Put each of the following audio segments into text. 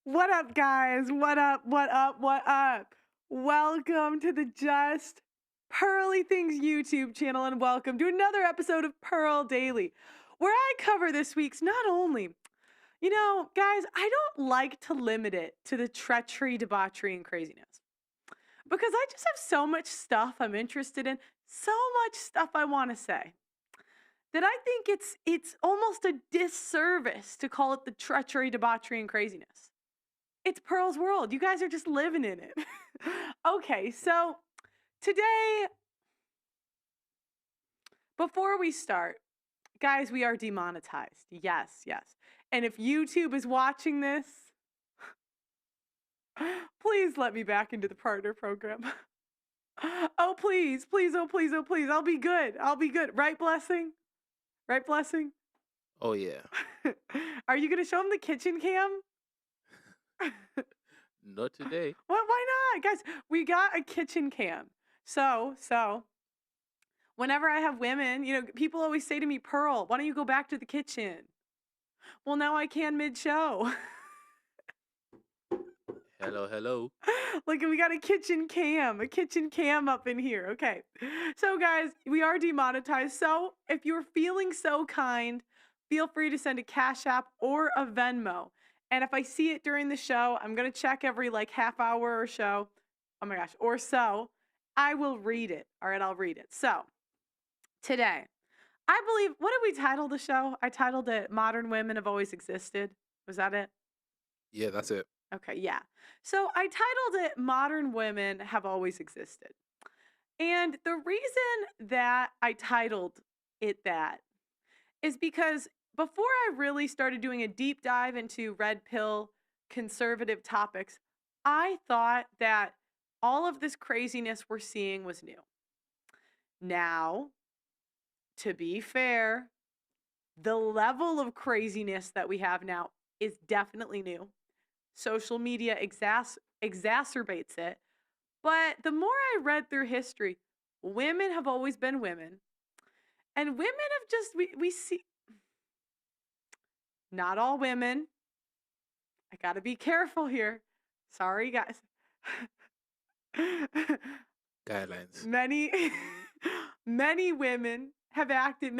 What up, guys? What up? What up? What up? Welcome to the Just Pearly Things YouTube channel, and welcome to another episode of Pearl Daily, where I cover this week's not only, guys, I don't like to limit it to the treachery, debauchery, and craziness because I just have so much stuff I'm interested in, so much stuff I want to say that I think it's almost a disservice to call it the treachery, debauchery, and craziness. It's Pearl's world. You guys are just living in it. Okay, so today, before we start, guys, we are demonetized. Yes, yes. And if YouTube is watching this, please let me back into the partner program. Oh, please, please, oh, please, oh, please. I'll be good. I'll be good. Right, Blessing? Right, Blessing? Oh, yeah. Are you going to show him the kitchen cam? Not today. What? Why not? Guys, we got a kitchen cam. So, whenever I have women, people always say to me, Pearl, why don't you go back to the kitchen? Well, now I can mid-show. Hello, hello. Look, we got a kitchen cam up in here. Okay. So, guys, we are demonetized. So, if you're feeling so kind, feel free to send a Cash App or a Venmo. And if I see it during the show, I'm going to check every half hour or so. Oh my gosh, or so. I will read it. All right, I'll read it. So, today, I believe, what did we title the show? I titled it Modern Women Have Always Existed. Was that it? Yeah, that's it. Okay, yeah. So I titled it Modern Women Have Always Existed. And the reason that I titled it that is because before I really started doing a deep dive into red pill conservative topics, I thought that all of this craziness we're seeing was new. Now, to be fair, the level of craziness that we have now is definitely new. Social media exacerbates it. But the more I read through history, women have always been women. And women have just, we see, not all women. I got to be careful here. Sorry, guys. Guidelines. Many, many women have acted,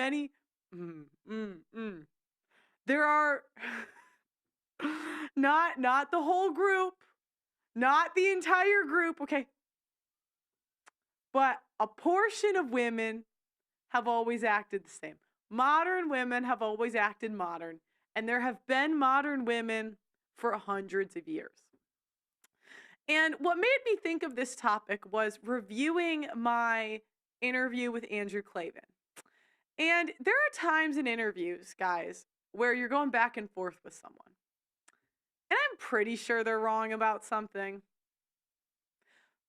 There are not the whole group, not the entire group, okay? But a portion of women have always acted the same. Modern women have always acted modern, and there have been modern women for hundreds of years. And what made me think of this topic was reviewing my interview with Andrew Klavan. And there are times in interviews, guys, where you're going back and forth with someone. And I'm pretty sure they're wrong about something.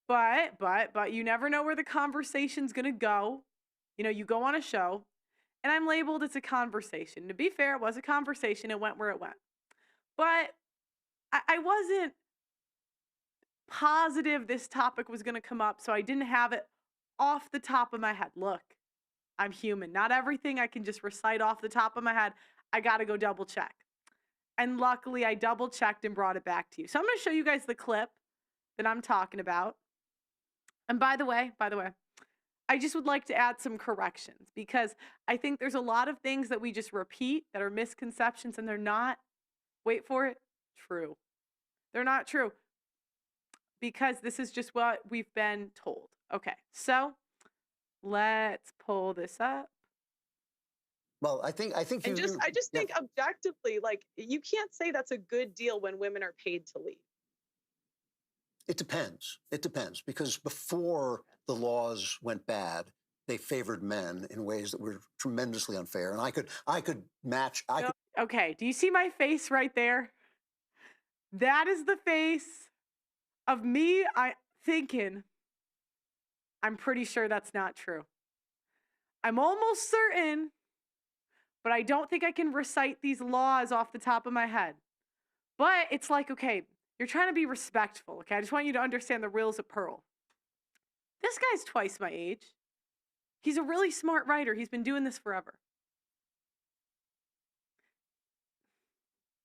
But you never know where the conversation's going to go. You go on a show, and I'm labeled it's a conversation. To be fair, it was a conversation. It went where it went. But I wasn't positive this topic was going to come up, so I didn't have it off the top of my head. Look, I'm human. Not everything I can just recite off the top of my head. I got to go double check. And luckily, I double checked and brought it back to you. So I'm going to show you guys the clip that I'm talking about. And by the way, I just would like to add some corrections because I think there's a lot of things that we just repeat that are misconceptions, and they're not, wait for it, true. They're not true because this is just what we've been told. Okay, so let's pull this up. Well, I think I just think objectively, you can't say that's a good deal when women are paid to lead. it depends. It depends because before the laws went bad, they favored men in ways that were tremendously unfair. And I could match. Okay, do you see my face right there? That is the face of me. Thinking, I'm pretty sure that's not true. I'm almost certain, but I don't think I can recite these laws off the top of my head. But it's like, okay, you're trying to be respectful, okay? I just want you to understand the rules of Pearl. This guy's twice my age. He's a really smart writer. He's been doing this forever.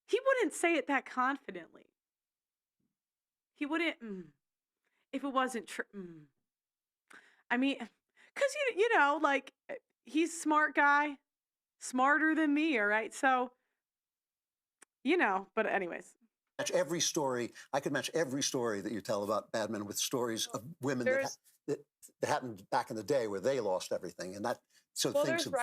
He wouldn't say it that confidently. He wouldn't, if it wasn't true. I mean, because, you know, like, he's a smart guy, smarter than me, all right? So, you know, but anyways. Match every story. I could match every story that you tell about bad men with stories of women that happened back in the day where they lost everything. And that, so well, things have.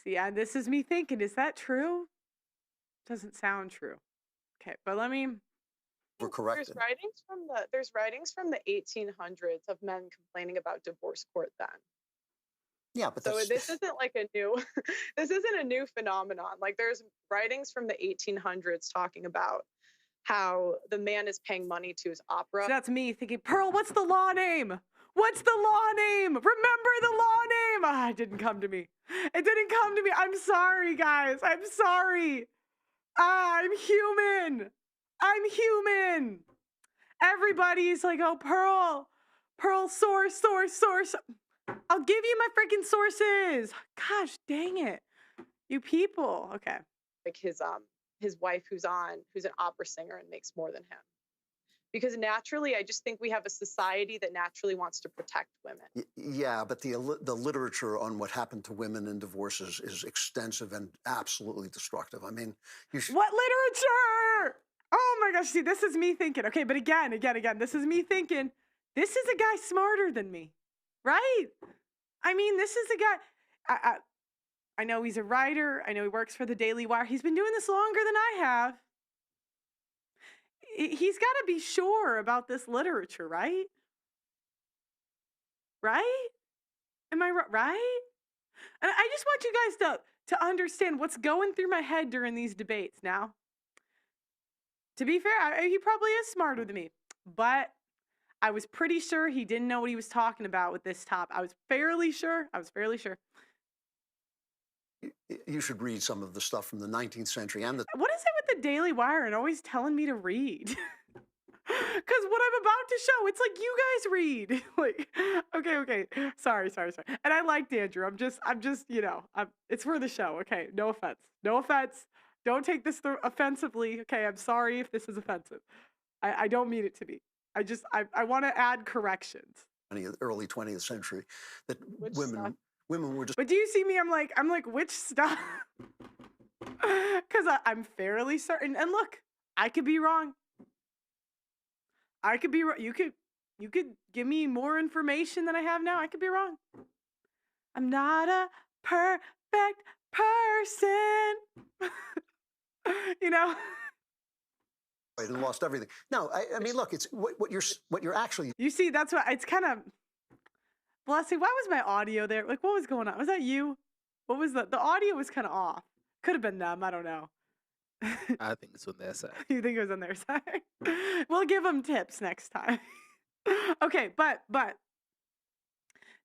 See, this is me thinking, is that true? Doesn't sound true. Okay, but let me. We're corrected. There's writings from the 1800s of men complaining about divorce court then. Yeah, but so this isn't like a new this isn't a new phenomenon. Like there's writings from the 1800s talking about how the man is paying money to his opera. So that's me thinking, Pearl, what's the law name? What's the law name? Remember the law name? It didn't come to me. It didn't come to me. I'm sorry, guys. I'm sorry. I'm human. I'm human. Everybody's like, oh, Pearl, source. I'll give you my freaking sources. Gosh, dang it. You people. Okay. Like his wife who's an opera singer and makes more than him. Because naturally, I just think we have a society that naturally wants to protect women. Yeah, but the literature on what happened to women in divorces is extensive and absolutely destructive. I mean, what literature? Oh my gosh, see, this is me thinking. Okay, but again, this is me thinking, this is a guy smarter than me, right? I mean, this is a guy, I know he's a writer. I know he works for the Daily Wire. He's been doing this longer than I have. He's got to be sure about this literature, right? Right? Am I right? And I just want you guys to understand what's going through my head during these debates now. To be fair, he probably is smarter than me, but I was pretty sure he didn't know what he was talking about with this top. I was fairly sure. You should read some of the stuff from the 19th century and the. What is it with the Daily Wire and always telling me to read? Because what I'm about to show, it's like you guys read. Like, okay. Sorry. And I liked Andrew. I'm just, you know, it's for the show. Okay, no offense. Don't take this offensively. Okay, I'm sorry if this is offensive. I don't mean it to be. I want to add corrections. Early 20th century, that women were just. But do you see me? I'm like, which stuff? Because I'm fairly certain. And look, I could be wrong. You could give me more information than I have now. I could be wrong. I'm not a perfect person. You know. And lost everything. No, I mean, look, it's what you're actually. You see, that's what it's kind of. Blessing, why was my audio there? Like, what was going on? Was that you? What was the audio was kind of off. Could have been them. I don't know. I think it's on their side. You think it was on their side? We'll give them tips next time. Okay, but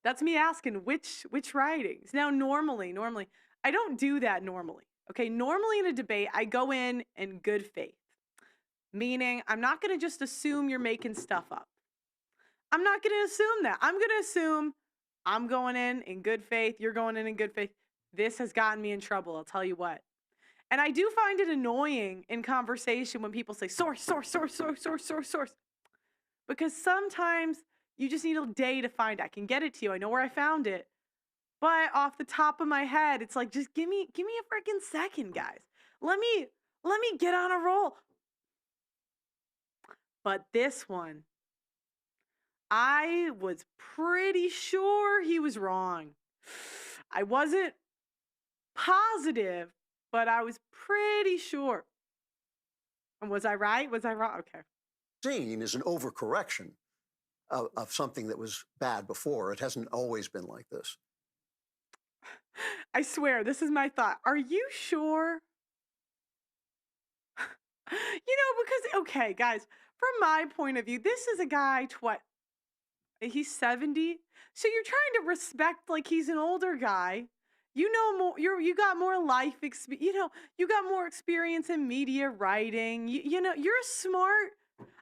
that's me asking which writings. Now, normally, I don't do that normally. Okay, normally in a debate, I go in good faith. Meaning, I'm not going to just assume you're making stuff up. I'm not going to assume that. I'm going to assume I'm going in good faith. You're going in good faith. This has gotten me in trouble. I'll tell you what. And I do find it annoying in conversation when people say source. Because sometimes you just need a day to find it. I can get it to you. I know where I found it. But off the top of my head, it's like, just give me a freaking second, guys. Let me get on a roll. But this one, I was pretty sure he was wrong. I wasn't positive, but I was pretty sure. And was I right? Was I wrong? Okay. Seen is an overcorrection of something that was bad before. It hasn't always been like this. I swear, this is my thought. Are you sure? Because, okay, guys, from my point of view, this is a guy, he's 70. So you're trying to respect like he's an older guy. You know more, you got more life experience, you got more experience in media writing. You know, you're smart.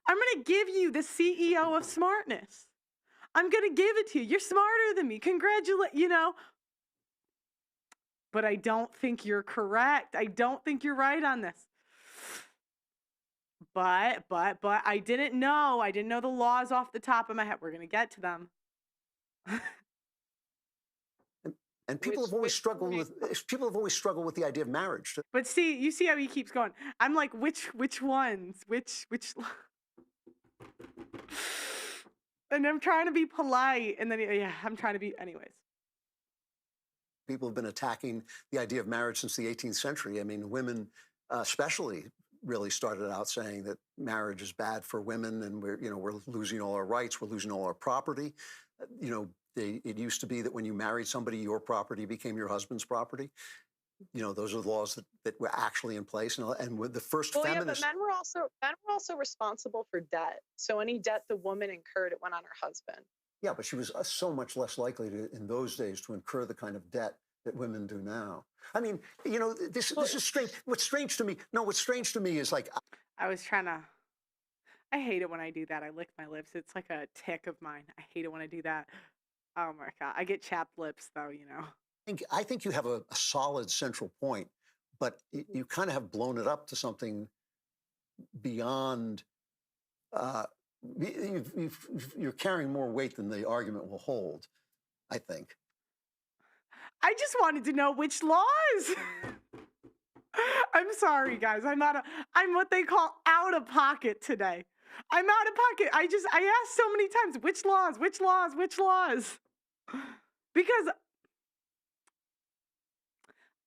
I'm going to give you the CEO of smartness. I'm going to give it to you. You're smarter than me. Congratulate, but I don't think you're correct. I don't think you're right on this. But I didn't know. I didn't know the laws off the top of my head. We're going to get to them. And people have always struggled with the idea of marriage. But see, you see how he keeps going. I'm like, which ones? Which and I'm trying to be polite, and then yeah, I'm trying to be anyways. People have been attacking the idea of marriage since the 18th century. I mean, women especially really started out saying that marriage is bad for women, and we're losing all our rights, we're losing all our property. It used to be that when you married somebody, your property became your husband's property. Those are the laws that were actually in place, and with the first feminist. Yeah, but men were also responsible for debt. So any debt the woman incurred, it went on her husband. Yeah, but she was so much less likely in those days to incur the kind of debt that women do now. I mean, this is strange. What's strange to me is like, I was trying to. I hate it when I do that. I lick my lips. It's like a tick of mine. I hate it when I do that. Oh my God. I get chapped lips though, I think you have a solid central point, but you kind of have blown it up to something beyond. You're carrying more weight than the argument will hold, I think. I just wanted to know which laws. I'm sorry, guys. I'm what they call out of pocket today. I'm out of pocket. I asked so many times, which laws? Because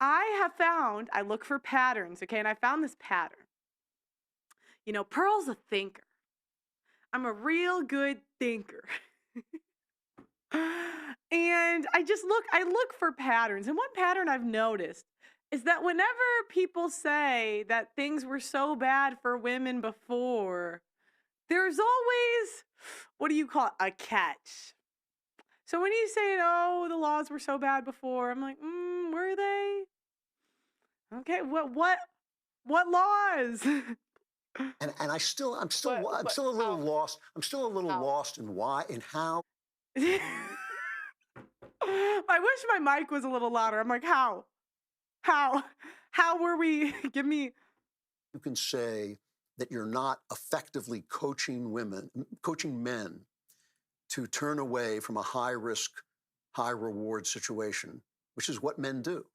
I look for patterns, okay? And I found this pattern. Pearl's a thinker. I'm a real good thinker. And I look for patterns. And one pattern I've noticed is that whenever people say that things were so bad for women before, there's always, what do you call it, a catch. So when you say, oh, the laws were so bad before, I'm like, were they? Okay, what laws? And I'm still a little lost. I'm still a little lost in why and how. I wish my mic was a little louder. I'm like, how were we? Give me. You can say that you're not effectively coaching men to turn away from a high risk, high reward situation, which is what men do.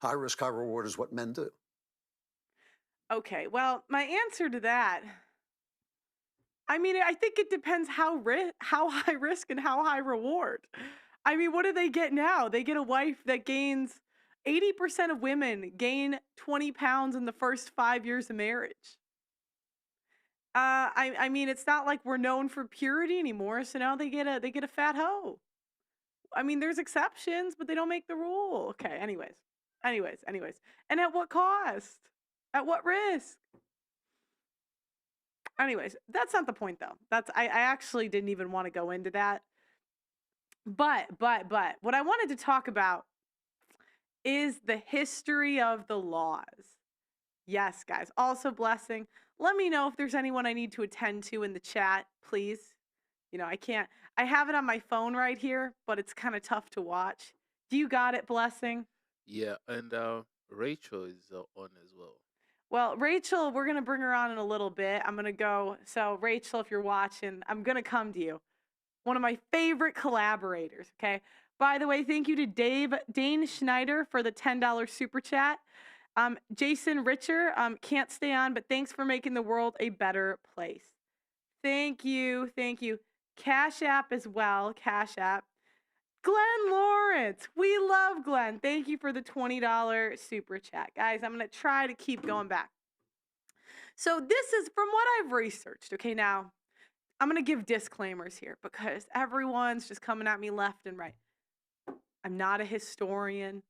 High risk, high reward is what men do. Okay, well, my answer to that, I mean, I think it depends how high risk and how high reward. I mean, what do they get now? They get a wife that gains 80% of women gain 20 pounds in the first 5 years of marriage. I mean, it's not like we're known for purity anymore, so now they get a fat hoe. I mean, there's exceptions, but they don't make the rule. Okay, anyways. And at what cost? At what risk? Anyways, that's not the point though. I actually didn't even want to go into that. But what I wanted to talk about is the history of the laws. Yes, guys. Also, blessing. Let me know if there's anyone I need to attend to in the chat, please. I have it on my phone right here, but it's kind of tough to watch. Do you got it, blessing? Yeah, and Rachel is on as well. Well, Rachel, we're going to bring her on in a little bit. I'm going to go. So, Rachel, if you're watching, I'm going to come to you. One of my favorite collaborators, okay? By the way, thank you to Dane Schneider for the $10 super chat. Jason Richer, can't stay on, but thanks for making the world a better place. Thank you. Cash App as well, Cash App. Glenn Lawrence, we love Glenn. Thank you for the $20 super chat. Guys, I'm going to try to keep going back. So this is from what I've researched. Okay, now I'm going to give disclaimers here because everyone's just coming at me left and right. I'm not a historian.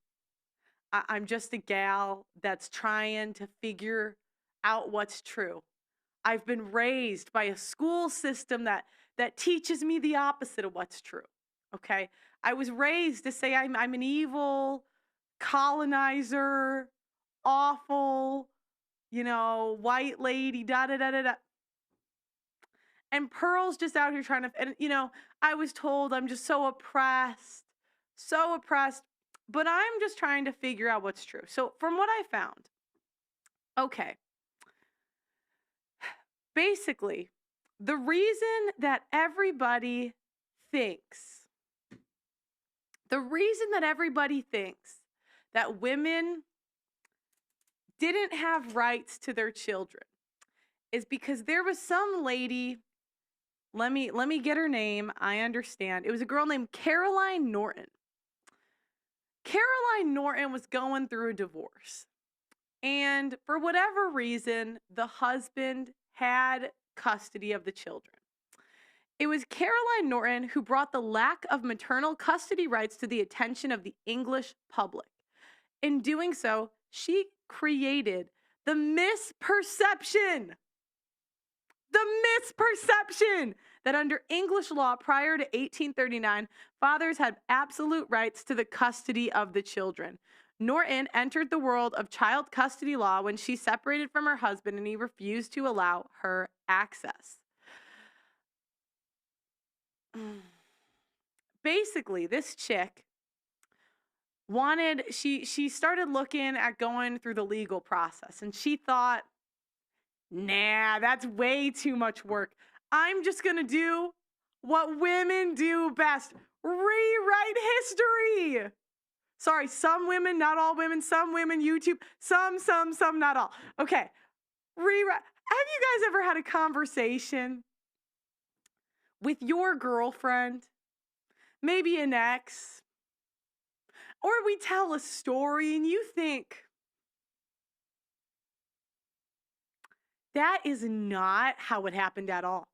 I'm just a gal that's trying to figure out what's true. I've been raised by a school system that teaches me the opposite of what's true. Okay? I was raised to say I'm an evil colonizer, awful, white lady, da da da da da. And Pearl's just out here trying to, and I was told I'm just so oppressed. but I'm just trying to figure out what's true. So, from what I found, okay, basically, the reason that everybody thinks, the reason that everybody thinks that women didn't have rights to their children is because there was some lady, let me get her name. I understand. It was a girl named Caroline Norton. Caroline Norton was going through a divorce. And for whatever reason, the husband had custody of the children. It was Caroline Norton who brought the lack of maternal custody rights to the attention of the English public. In doing so, she created the misperception that under English law prior to 1839, fathers had absolute rights to the custody of the children. Norton entered the world of child custody law when she separated from her husband and he refused to allow her access. Basically, this chick she started looking at going through the legal process, and she thought, nah, that's way too much work. I'm just going to do what women do best. Rewrite history. Sorry, some women, not all women, some women, YouTube, some, not all. Okay, rewrite. Have you guys ever had a conversation with your girlfriend, maybe an ex, or we tell a story and you think, that is not how it happened at all.